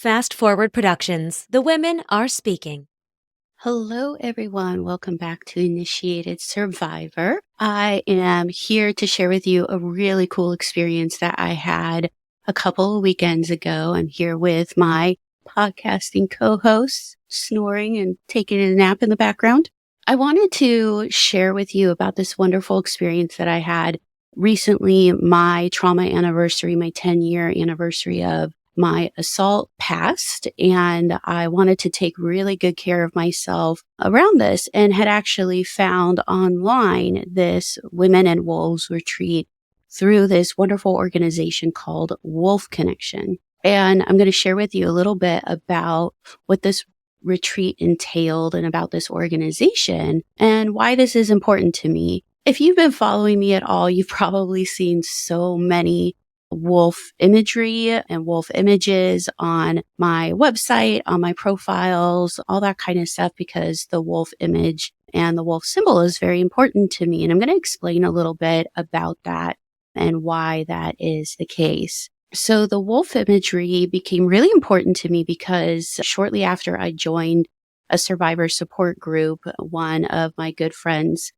Fast Forward Productions. The women are speaking. Hello, everyone. Welcome back to Initiated Survivor. I am here to share with you a really cool experience that I had a couple of weekends ago. I'm here with my podcasting co-hosts, snoring and taking a nap in the background. I wanted to share with you about this wonderful experience that I had recently. My trauma anniversary, my 10-year anniversary of my assault passed, and I wanted to take really good care of myself around this, and had actually found online this Women and Wolves retreat through this wonderful organization called Wolf Connection. And I'm going to share with you a little bit about what this retreat entailed and about this organization and why this is important to me. If you've been following me at all, you've probably seen so many wolf imagery and wolf images on my website, on my profiles, all that kind of stuff, because the wolf image and the wolf symbol is very important to me. And I'm going to explain a little bit about that and why that is the case. So the wolf imagery became really important to me because shortly after I joined a survivor support group, one of my good friends,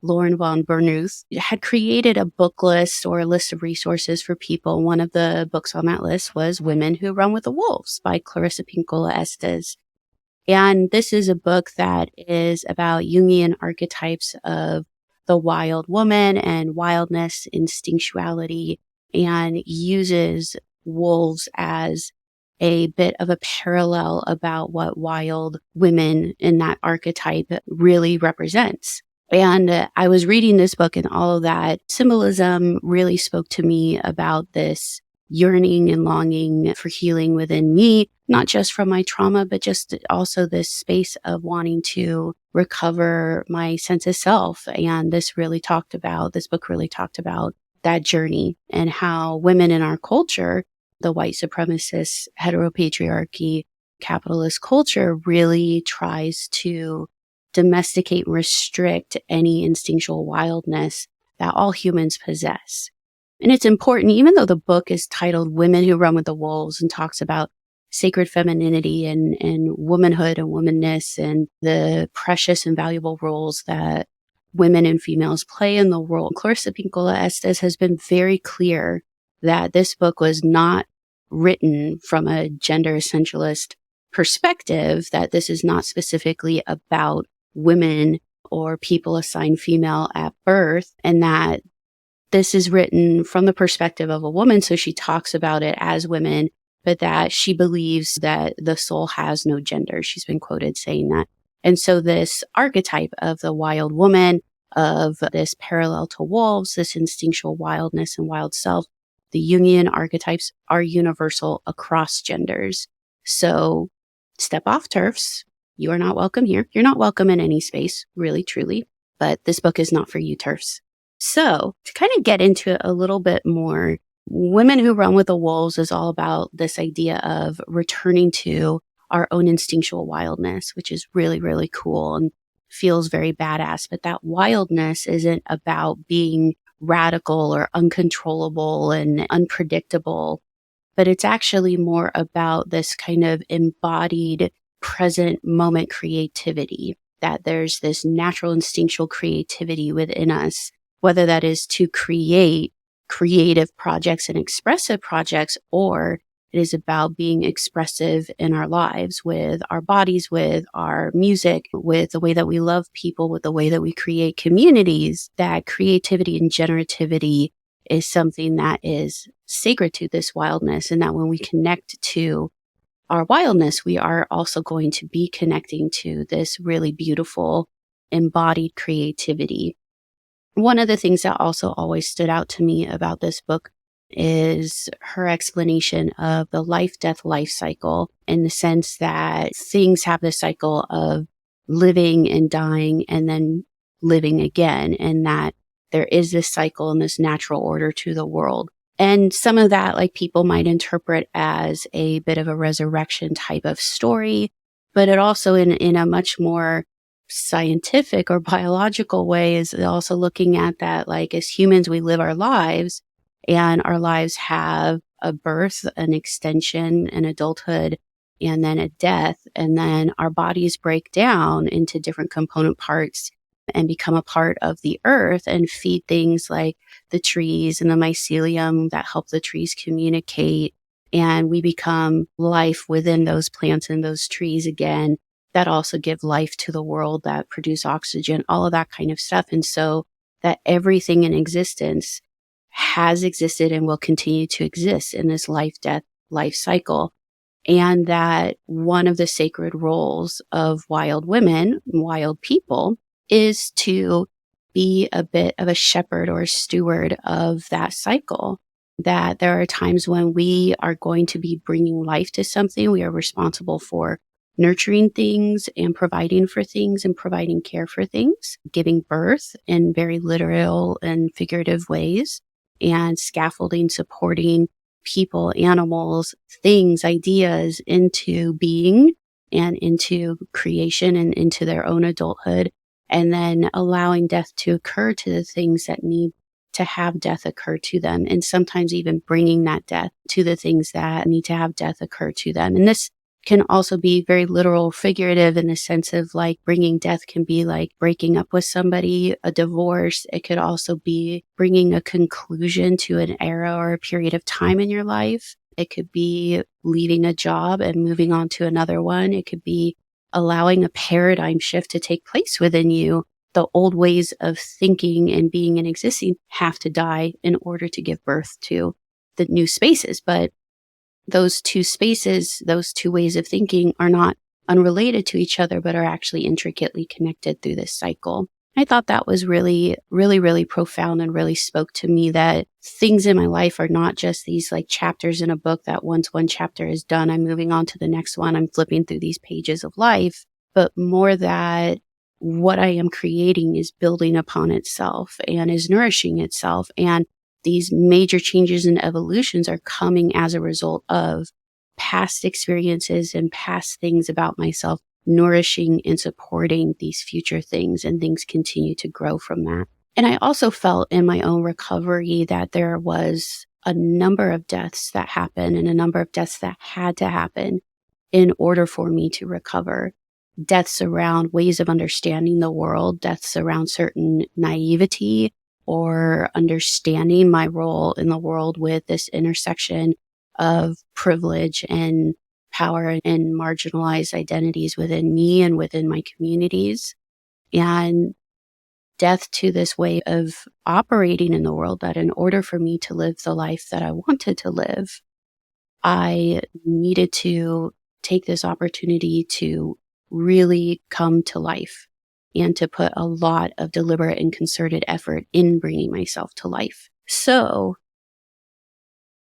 Lauren von Bernuth, had created a book list or a list of resources for people. One of the books on that list was Women Who Run with the Wolves by Clarissa Pinkola Estés. And this is a book that is about Jungian archetypes of the wild woman and wildness, instinctuality, and uses wolves as a bit of a parallel about what wild women in that archetype really represents. And I was reading this book, and all of that symbolism really spoke to me about this yearning and longing for healing within me, not just from my trauma, but just also this space of wanting to recover my sense of self. And this book really talked about that journey and how women in our culture, the white supremacist, heteropatriarchy, capitalist culture, really tries to domesticate and restrict any instinctual wildness that all humans possess. And it's important, even though the book is titled Women Who Run with the Wolves and talks about sacred femininity and womanhood and womanness and the precious and valuable roles that women and females play in the world. Clarissa Pinkola Estés has been very clear that this book was not written from a gender essentialist perspective, that this is not specifically about women or people assigned female at birth, and that this is written from the perspective of a woman. So she talks about it as women, but that she believes that the soul has no gender. She's been quoted saying that. And so this archetype of the wild woman, of this parallel to wolves, this instinctual wildness and wild self, the Jungian archetypes are universal across genders. So step off, TERFs. You are not welcome here. You're not welcome in any space, really, truly. But this book is not for you, TERFs. So to kind of get into it a little bit more, Women Who Run with the Wolves is all about this idea of returning to our own instinctual wildness, which is really, really cool and feels very badass. But that wildness isn't about being radical or uncontrollable and unpredictable, but it's actually more about this kind of embodied present moment creativity, that there's this natural instinctual creativity within us, whether that is to create creative projects and expressive projects, or it is about being expressive in our lives with our bodies, with our music, with the way that we love people, with the way that we create communities. That creativity and generativity is something that is sacred to this wildness, and that when we connect to our wildness, we are also going to be connecting to this really beautiful embodied creativity. One of the things that also always stood out to me about this book is her explanation of the life-death life cycle, in the sense that things have this cycle of living and dying and then living again, and that there is this cycle and this natural order to the world. And some of that, like, people might interpret as a bit of a resurrection type of story, but it also in a much more scientific or biological way is also looking at that, like, as humans, we live our lives, and our lives have a birth, an extension, an adulthood, and then a death. And then our bodies break down into different component parts and become a part of the earth and feed things like the trees and the mycelium that help the trees communicate. And we become life within those plants and those trees again that also give life to the world, that produce oxygen, all of that kind of stuff. And so that everything in existence has existed and will continue to exist in this life, death, life cycle. And that one of the sacred roles of wild women, wild people, is to be a bit of a shepherd or a steward of that cycle. That there are times when we are going to be bringing life to something. We are responsible for nurturing things and providing for things and providing care for things, giving birth in very literal and figurative ways, and scaffolding, supporting people, animals, things, ideas into being and into creation and into their own adulthood, and then allowing death to occur to the things that need to have death occur to them, and sometimes even bringing that death to the things that need to have death occur to them. And this can also be very literal, figurative in the sense of like bringing death can be like breaking up with somebody, a divorce. It could also be bringing a conclusion to an era or a period of time in your life. It could be leaving a job and moving on to another one. It could be allowing a paradigm shift to take place within you. The old ways of thinking and being and existing have to die in order to give birth to the new spaces. But those two spaces, those two ways of thinking are not unrelated to each other, but are actually intricately connected through this cycle. I thought that was really, really, really profound and really spoke to me that things in my life are not just these like chapters in a book that once one chapter is done, I'm moving on to the next one. I'm flipping through these pages of life, but more that what I am creating is building upon itself and is nourishing itself. And these major changes and evolutions are coming as a result of past experiences and past things about myself, nourishing and supporting these future things, and things continue to grow from that. And I also felt in my own recovery that there was a number of deaths that happened and a number of deaths that had to happen in order for me to recover. Deaths around ways of understanding the world, deaths around certain naivety, or understanding my role in the world with this intersection of privilege and power and marginalized identities within me and within my communities, and death to this way of operating in the world that in order for me to live the life that I wanted to live, I needed to take this opportunity to really come to life and to put a lot of deliberate and concerted effort in bringing myself to life. So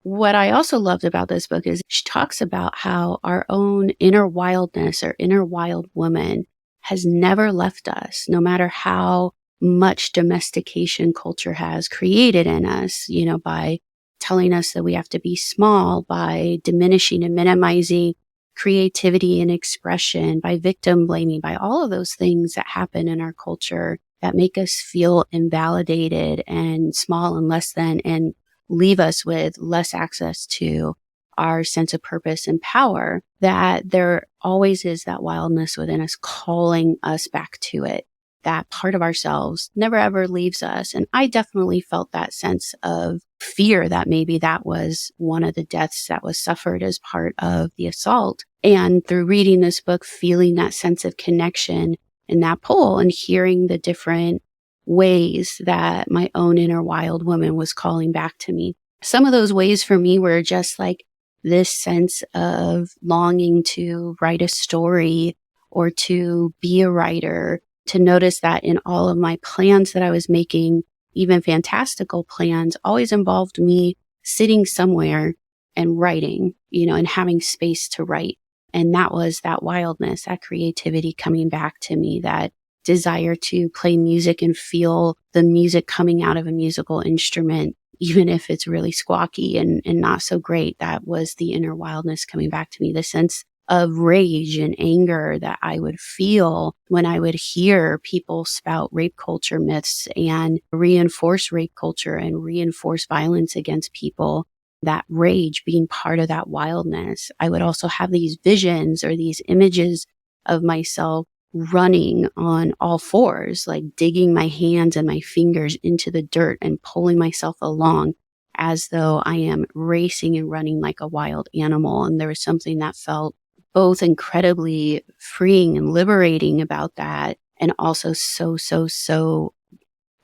what I also loved about this book is she talks about how our own inner wildness or inner wild woman has never left us, no matter how much domestication culture has created in us, by telling us that we have to be small, by diminishing and minimizing creativity and expression, by victim blaming, by all of those things that happen in our culture that make us feel invalidated and small and less than, and leave us with less access to our sense of purpose and power, that there always is that wildness within us calling us back to it. That part of ourselves never ever leaves us. And I definitely felt that sense of fear that maybe that was one of the deaths that was suffered as part of the assault. And through reading this book, feeling that sense of connection and that pull and hearing the different ways that my own inner wild woman was calling back to me. Some of those ways for me were just like this sense of longing to write a story or to be a writer, to notice that in all of my plans that I was making, even fantastical plans, always involved me sitting somewhere and writing, and having space to write. And that was that wildness, that creativity coming back to me, that desire to play music and feel the music coming out of a musical instrument, even if it's really squawky and not so great. That was the inner wildness coming back to me, the sense of rage and anger that I would feel when I would hear people spout rape culture myths and reinforce rape culture and reinforce violence against people. that rage, being part of that wildness. I would also have these visions or these images of myself running on all fours, like digging my hands and my fingers into the dirt and pulling myself along as though I am racing and running like a wild animal. And there was something that felt both incredibly freeing and liberating about that, and also so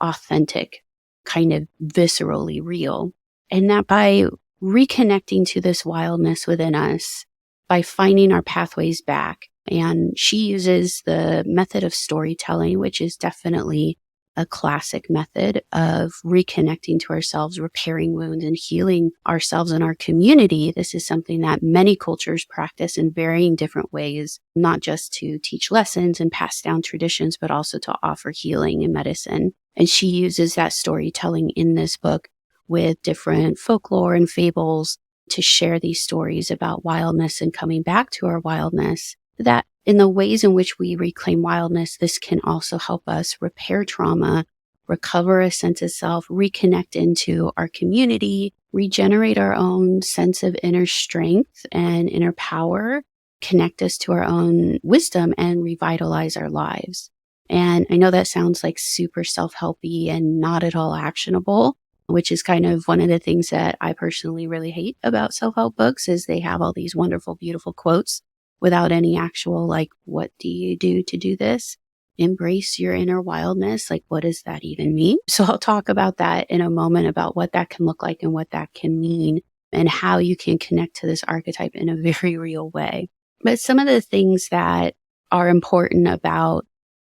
authentic, kind of viscerally real. And that by reconnecting to this wildness within us, by finding our pathways back, and she uses the method of storytelling, which is definitely a classic method of reconnecting to ourselves, repairing wounds, and healing ourselves and our community. This is something that many cultures practice in varying different ways, not just to teach lessons and pass down traditions, but also to offer healing and medicine. And she uses that storytelling in this book with different folklore and fables to share these stories about wildness and coming back to our wildness. That in the ways in which we reclaim wildness, this can also help us repair trauma, recover a sense of self, reconnect into our community, regenerate our own sense of inner strength and inner power, connect us to our own wisdom, and revitalize our lives. And I know that sounds like super self-helpy and not at all actionable, which is kind of one of the things that I personally really hate about self-help books, is they have all these wonderful, beautiful quotes without any actual, like, what do you do to do this? Embrace your inner wildness. Like, what does that even mean? So I'll talk about that in a moment, about what that can look like and what that can mean and how you can connect to this archetype in a very real way. But some of the things that are important about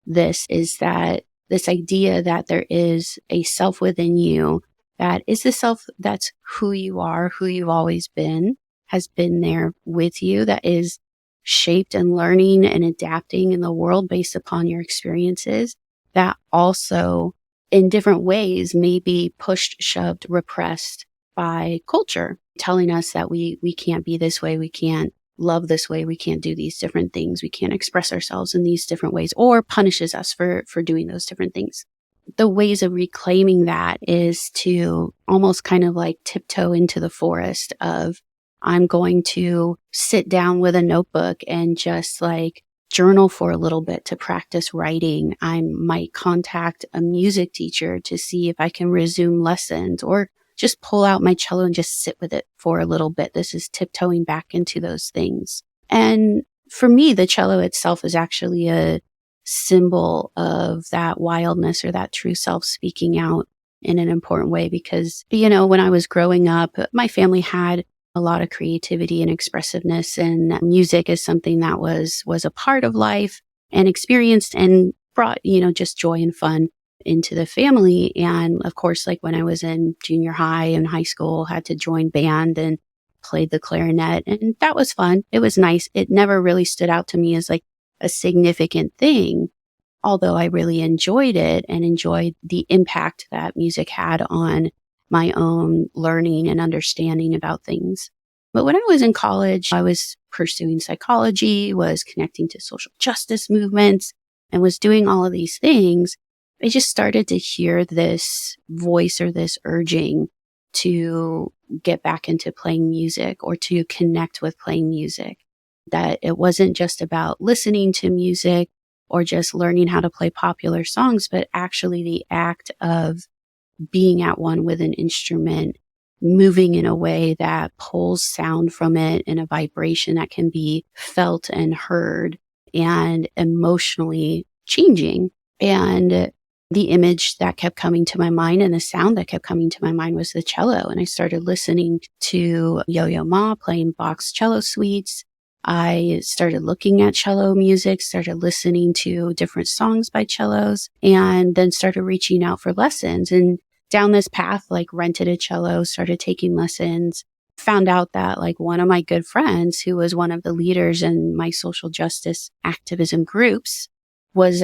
this is that this idea that there is a self within you that is the self that's who you are, who you've always been, has been there with you, that is shaped and learning and adapting in the world based upon your experiences, that also in different ways may be pushed, shoved, repressed by culture, telling us that we can't be this way, we can't love this way, we can't do these different things, we can't express ourselves in these different ways, or punishes us for doing those different things. The ways of reclaiming that is to almost kind of like tiptoe into the forest of, I'm going to sit down with a notebook and just like journal for a little bit to practice writing. I might contact a music teacher to see if I can resume lessons, or just pull out my cello and just sit with it for a little bit. This is tiptoeing back into those things. And for me, the cello itself is actually a symbol of that wildness or that true self speaking out in an important way, because, you know, when I was growing up, my family had a lot of creativity and expressiveness, and music is something that was a part of life and experienced and brought, you know, just joy and fun into the family. And of course, like when I was in junior high and high school, had to join band and played the clarinet, and that was fun. It was nice. It never really stood out to me as like a significant thing, although I really enjoyed it and enjoyed the impact that music had on my own learning and understanding about things. But when I was in college, I was pursuing psychology, was connecting to social justice movements, and was doing all of these things. I just started to hear this voice or this urging to get back into playing music or to connect with playing music. That it wasn't just about listening to music or just learning how to play popular songs, but actually the act of being at one with an instrument, moving in a way that pulls sound from it in a vibration that can be felt and heard and emotionally changing. And the image that kept coming to my mind and the sound that kept coming to my mind was the cello. And I started listening to Yo-Yo Ma playing Bach's cello suites. I started looking at cello music, started listening to different songs by cellos, and then started reaching out for lessons. And down this path, like rented a cello, started taking lessons, found out that like one of my good friends, who was one of the leaders in my social justice activism groups,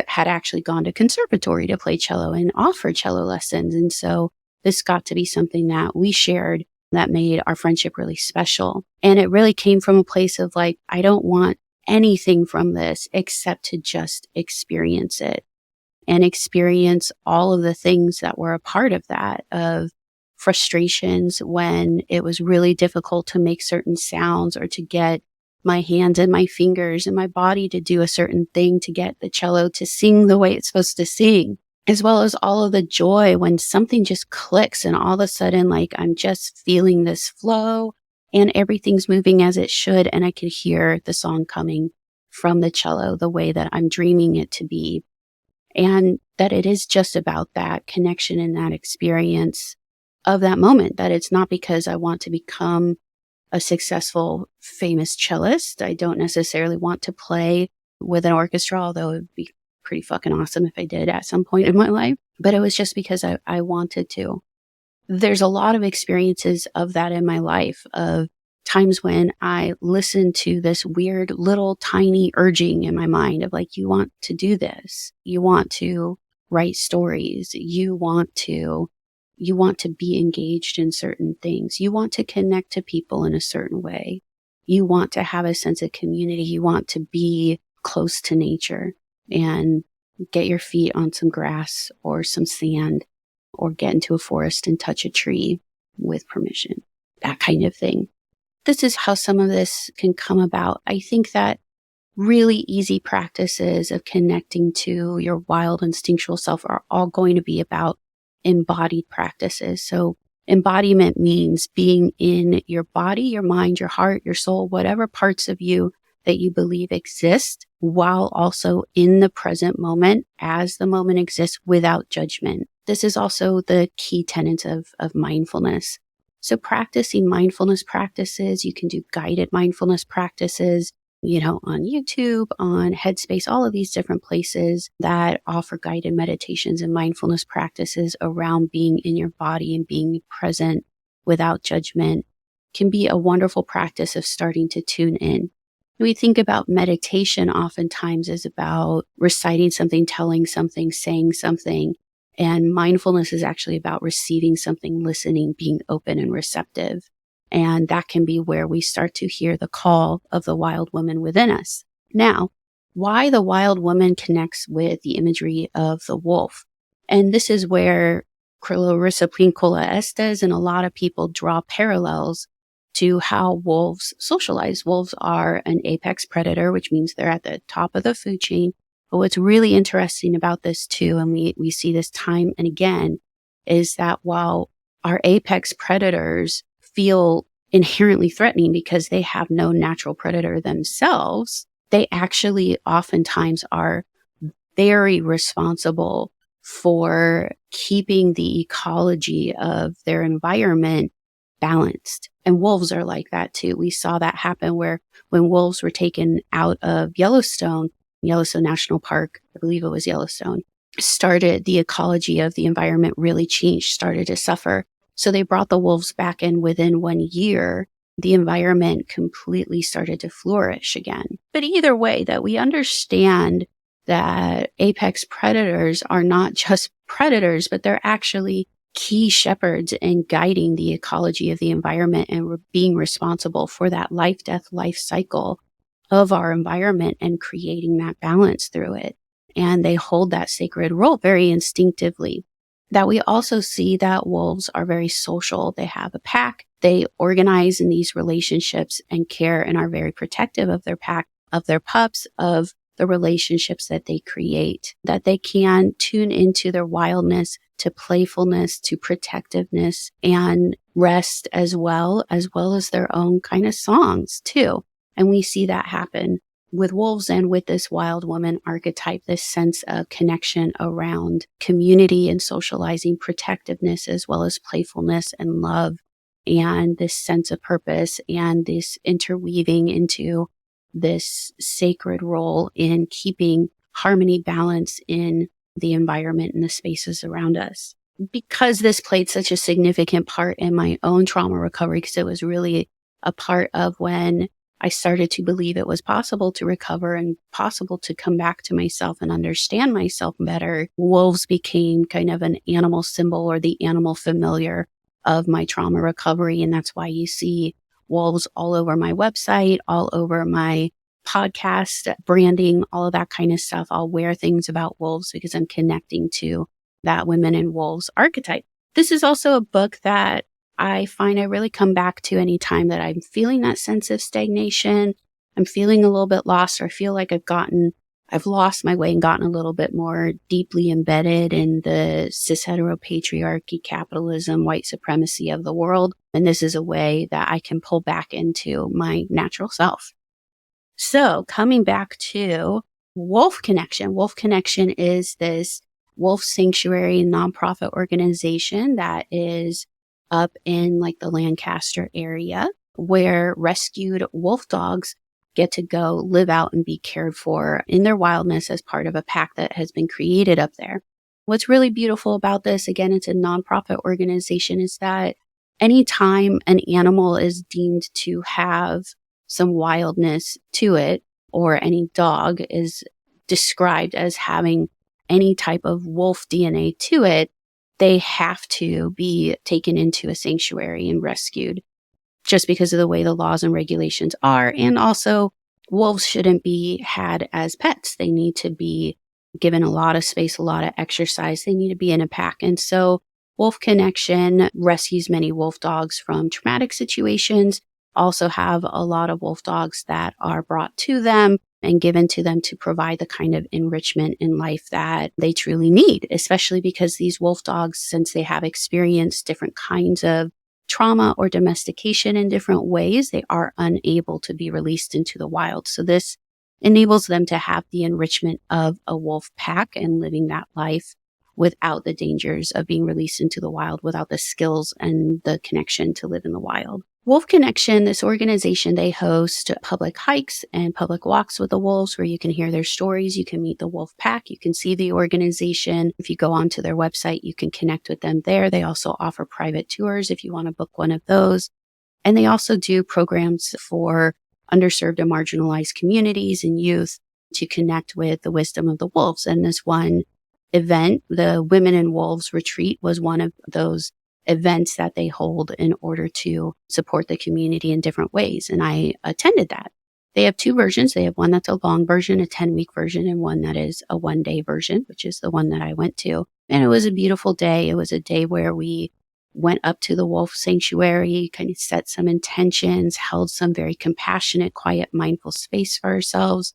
had actually gone to conservatory to play cello and offer cello lessons. And so this got to be something that we shared that made our friendship really special. And it really came from a place of like, I don't want anything from this except to just experience it and experience all of the things that were a part of that, of frustrations when it was really difficult to make certain sounds or to get my hands and my fingers and my body to do a certain thing to get the cello to sing the way it's supposed to sing, as well as all of the joy when something just clicks and all of a sudden, like, I'm just feeling this flow and everything's moving as it should. And I could hear the song coming from the cello the way that I'm dreaming it to be. And that it is just about that connection and that experience of that moment, that it's not because I want to become a successful, famous cellist. I don't necessarily want to play with an orchestra, although it'd be pretty fucking awesome if I did at some point in my life. But it was just because I wanted to. There's a lot of experiences of that in my life, of times when I listen to this weird little tiny urging in my mind of like, you want to do this. You want to write stories. You want to be engaged in certain things. You want to connect to people in a certain way. You want to have a sense of community. You want to be close to nature and get your feet on some grass or some sand or get into a forest and touch a tree with permission, that kind of thing. This is how some of this can come about. I think that really easy practices of connecting to your wild instinctual self are all going to be about embodied practices. So embodiment means being in your body, your mind, your heart, your soul, whatever parts of you that you believe exist, while also in the present moment as the moment exists without judgment. This is also the key tenets of mindfulness. So practicing mindfulness practices, you can do guided mindfulness practices, on YouTube, on Headspace, all of these different places that offer guided meditations and mindfulness practices around being in your body and being present without judgment can be a wonderful practice of starting to tune in. We think about meditation oftentimes as about reciting something, telling something, saying something. And mindfulness is actually about receiving something, listening, being open and receptive. And that can be where we start to hear the call of the wild woman within us. Now, why the wild woman connects with the imagery of the wolf. And this is where Clarissa Pinkola Estés and a lot of people draw parallels to how wolves socialize. Wolves are an apex predator, which means they're at the top of the food chain. But what's really interesting about this too, and we see this time and again, is that while our apex predators feel inherently threatening because they have no natural predator themselves, they actually oftentimes are very responsible for keeping the ecology of their environment balanced. And wolves are like that too. We saw that happen where when wolves were taken out of Yellowstone National Park, I believe it was Yellowstone, started the ecology of the environment really changed, started to suffer. So they brought the wolves back in within 1 year. The environment completely started to flourish again. But either way, that we understand that apex predators are not just predators, but they're actually key shepherds in guiding the ecology of the environment and being responsible for that life-death life cycle of our environment and creating that balance through it. And they hold that sacred role very instinctively. That we also see that wolves are very social. They have a pack. They organize in these relationships and care and are very protective of their pack, of their pups, of the relationships that they create, that they can tune into their wildness, to playfulness, to protectiveness and rest as well as their own kind of songs too. And we see that happen with wolves and with this wild woman archetype, this sense of connection around community and socializing, protectiveness, as well as playfulness and love, and this sense of purpose and this interweaving into this sacred role in keeping harmony, balance in the environment and the spaces around us. Because this played such a significant part in my own trauma recovery, because it was really a part of when I started to believe it was possible to recover and possible to come back to myself and understand myself better. Wolves became kind of an animal symbol or the animal familiar of my trauma recovery. And that's why you see wolves all over my website, all over my podcast, branding, all of that kind of stuff. I'll wear things about wolves because I'm connecting to that women and wolves archetype. This is also a book that I find I really come back to anytime that I'm feeling that sense of stagnation. I'm feeling a little bit lost, or I feel like I've lost my way and gotten a little bit more deeply embedded in the cis heteropatriarchy, capitalism, white supremacy of the world. And this is a way that I can pull back into my natural self. So coming back to Wolf Connection. Wolf Connection is this wolf sanctuary nonprofit organization that is up in like the Lancaster area, where rescued wolf dogs get to go live out and be cared for in their wildness as part of a pack that has been created up there. What's really beautiful about this, again, it's a nonprofit organization, is that anytime an animal is deemed to have some wildness to it, or any dog is described as having any type of wolf DNA to it, they have to be taken into a sanctuary and rescued, just because of the way the laws and regulations are. And also, wolves shouldn't be had as pets. They need to be given a lot of space, a lot of exercise. They need to be in a pack. And so Wolf Connection rescues many wolf dogs from traumatic situations, also have a lot of wolf dogs that are brought to them and given to them to provide the kind of enrichment in life that they truly need, especially because these wolf dogs, since they have experienced different kinds of trauma or domestication in different ways, they are unable to be released into the wild. So this enables them to have the enrichment of a wolf pack and living that life without the dangers of being released into the wild, without the skills and the connection to live in the wild. Wolf Connection, this organization, they host public hikes and public walks with the wolves where you can hear their stories. You can meet the wolf pack. You can see the organization. If you go onto their website, you can connect with them there. They also offer private tours if you want to book one of those. And they also do programs for underserved and marginalized communities and youth to connect with the wisdom of the wolves. And this one event, the Women and Wolves Retreat, was one of those events that they hold in order to support the community in different ways. And I attended that. They have two versions. They have one that's a long version, a 10-week version, and one that is a 1-day version, which is the one that I went to. And it was a beautiful day. It was a day where we went up to the wolf sanctuary, kind of set some intentions, held some very compassionate, quiet, mindful space for ourselves,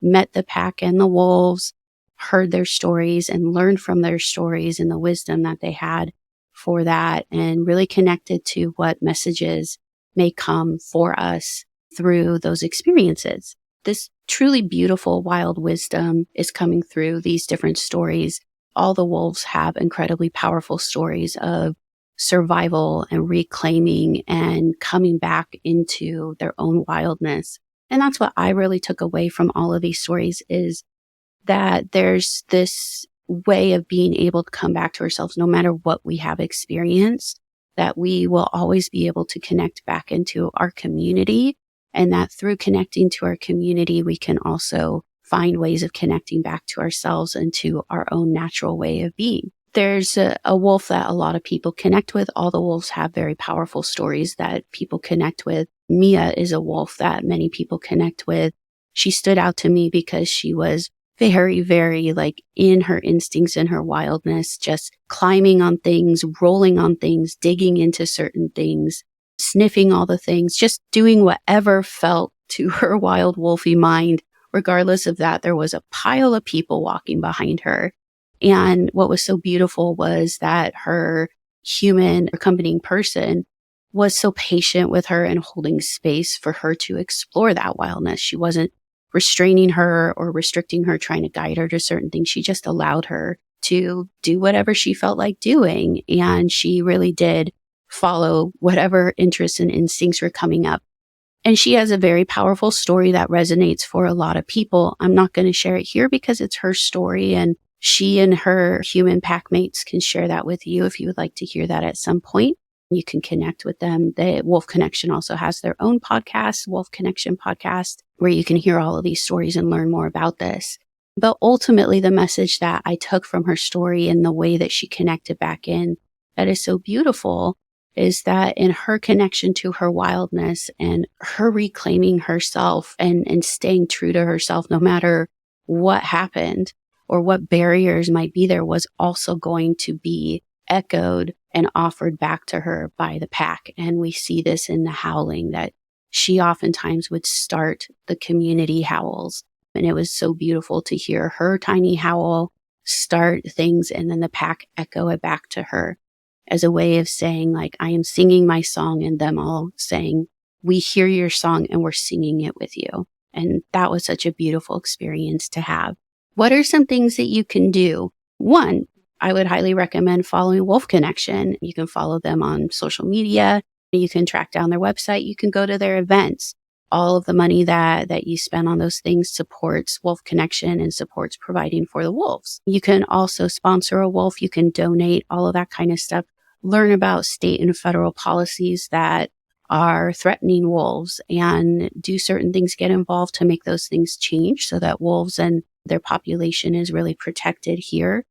met the pack and the wolves, heard their stories and learned from their stories and the wisdom that they had for that, and really connected to what messages may come for us through those experiences. This truly beautiful wild wisdom is coming through these different stories. All the wolves have incredibly powerful stories of survival and reclaiming and coming back into their own wildness. And that's what I really took away from all of these stories, is that there's this way of being able to come back to ourselves no matter what we have experienced, that we will always be able to connect back into our community, and that through connecting to our community, we can also find ways of connecting back to ourselves and to our own natural way of being. There's a wolf that a lot of people connect with. All the wolves have very powerful stories that people connect with. Mia is a wolf that many people connect with. She stood out to me because she was very, very like in her instincts and her wildness, just climbing on things, rolling on things, digging into certain things, sniffing all the things, just doing whatever felt to her wild wolfy mind. Regardless of that, there was a pile of people walking behind her. And what was so beautiful was that her human accompanying person was so patient with her and holding space for her to explore that wildness. She wasn't restraining her or restricting her, trying to guide her to certain things. She just allowed her to do whatever she felt like doing. And she really did follow whatever interests and instincts were coming up. And she has a very powerful story that resonates for a lot of people. I'm not going to share it here because it's her story, and she and her human pack mates can share that with you if you would like to hear that at some point. You can connect with them. The Wolf Connection also has their own podcast, Wolf Connection Podcast, where you can hear all of these stories and learn more about this. But ultimately, the message that I took from her story and the way that she connected back in that is so beautiful is that in her connection to her wildness and her reclaiming herself and staying true to herself, no matter what happened or what barriers might be there, was also going to be echoed and offered back to her by the pack. And we see this in the howling, that she oftentimes would start the community howls. And it was so beautiful to hear her tiny howl start things and then the pack echo it back to her as a way of saying, like, I am singing my song, and them all saying, we hear your song and we're singing it with you. And that was such a beautiful experience to have. What are some things that you can do? One, I would highly recommend following Wolf Connection. You can follow them on social media. You can track down their website. You can go to their events. All of the money that you spend on those things supports Wolf Connection and supports providing for the wolves. You can also sponsor a wolf. You can donate, all of that kind of stuff. Learn about state and federal policies that are threatening wolves and do certain things, get involved to make those things change so that wolves and their population is really protected here,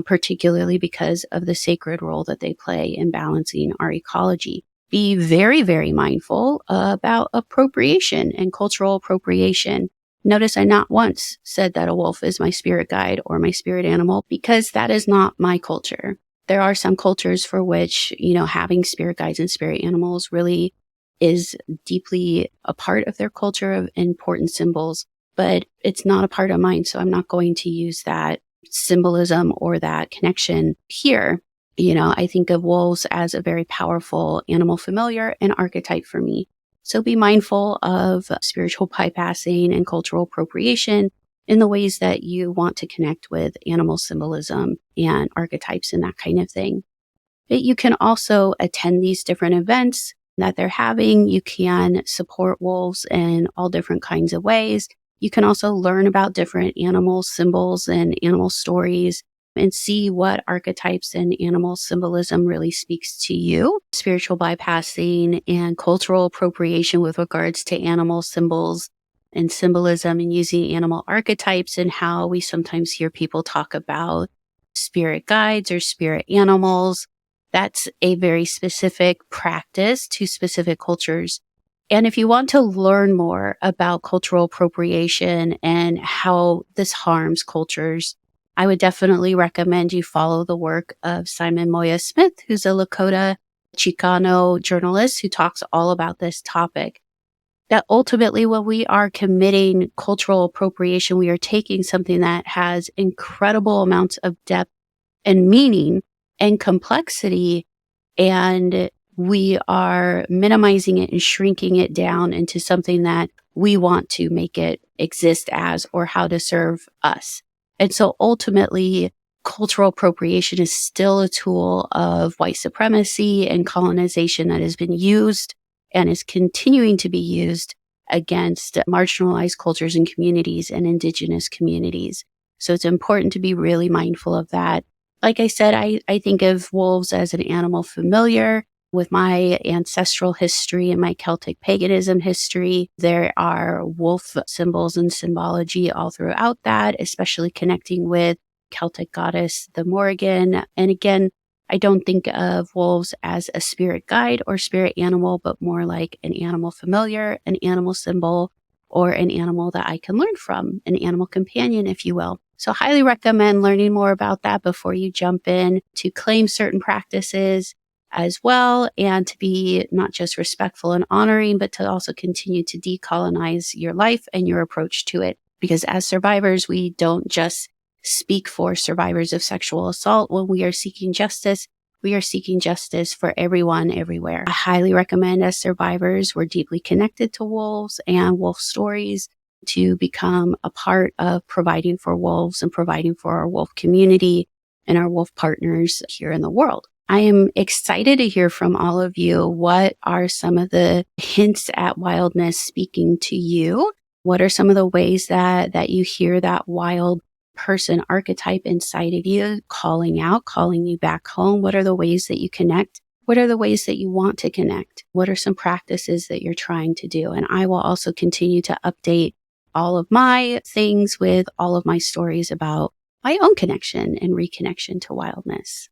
particularly because of the sacred role that they play in balancing our ecology. Be very, very mindful about appropriation and cultural appropriation. Notice I not once said that a wolf is my spirit guide or my spirit animal, because that is not my culture. There are some cultures for which, having spirit guides and spirit animals really is deeply a part of their culture of important symbols, but it's not a part of mine. So I'm not going to use that symbolism or that connection here. I think of wolves as a very powerful animal familiar and archetype for me. So be mindful of spiritual bypassing and cultural appropriation in the ways that you want to connect with animal symbolism and archetypes and that kind of thing. But you can also attend these different events that they're having. You can support wolves in all different kinds of ways. You can also learn about different animal symbols and animal stories and see what archetypes and animal symbolism really speaks to you. Spiritual bypassing and cultural appropriation with regards to animal symbols and symbolism, and using animal archetypes, and how we sometimes hear people talk about spirit guides or spirit animals. That's a very specific practice to specific cultures. And if you want to learn more about cultural appropriation and how this harms cultures, I would definitely recommend you follow the work of Simon Moya Smith, who's a Lakota Chicano journalist who talks all about this topic. That ultimately, when we are committing cultural appropriation, we are taking something that has incredible amounts of depth and meaning and complexity, and we are minimizing it and shrinking it down into something that we want to make it exist as, or how to serve us. And so ultimately, cultural appropriation is still a tool of white supremacy and colonization that has been used and is continuing to be used against marginalized cultures and communities and indigenous communities. So it's important to be really mindful of that. Like I said, I think of wolves as an animal familiar. With my ancestral history and my Celtic paganism history, there are wolf symbols and symbology all throughout that, especially connecting with Celtic goddess, the Morrigan. And again, I don't think of wolves as a spirit guide or spirit animal, but more like an animal familiar, an animal symbol, or an animal that I can learn from, an animal companion, if you will. So highly recommend learning more about that before you jump in to claim certain practices as well, and to be not just respectful and honoring, but to also continue to decolonize your life and your approach to it. Because as survivors, we don't just speak for survivors of sexual assault. When we are seeking justice, we are seeking justice for everyone, everywhere. I highly recommend, as survivors, we're deeply connected to wolves and wolf stories, to become a part of providing for wolves and providing for our wolf community and our wolf partners here in the world. I am excited to hear from all of you. What are some of the hints at wildness speaking to you? What are some of the ways that you hear that wild person archetype inside of you calling out, calling you back home? What are the ways that you connect? What are the ways that you want to connect? What are some practices that you're trying to do? And I will also continue to update all of my things with all of my stories about my own connection and reconnection to wildness.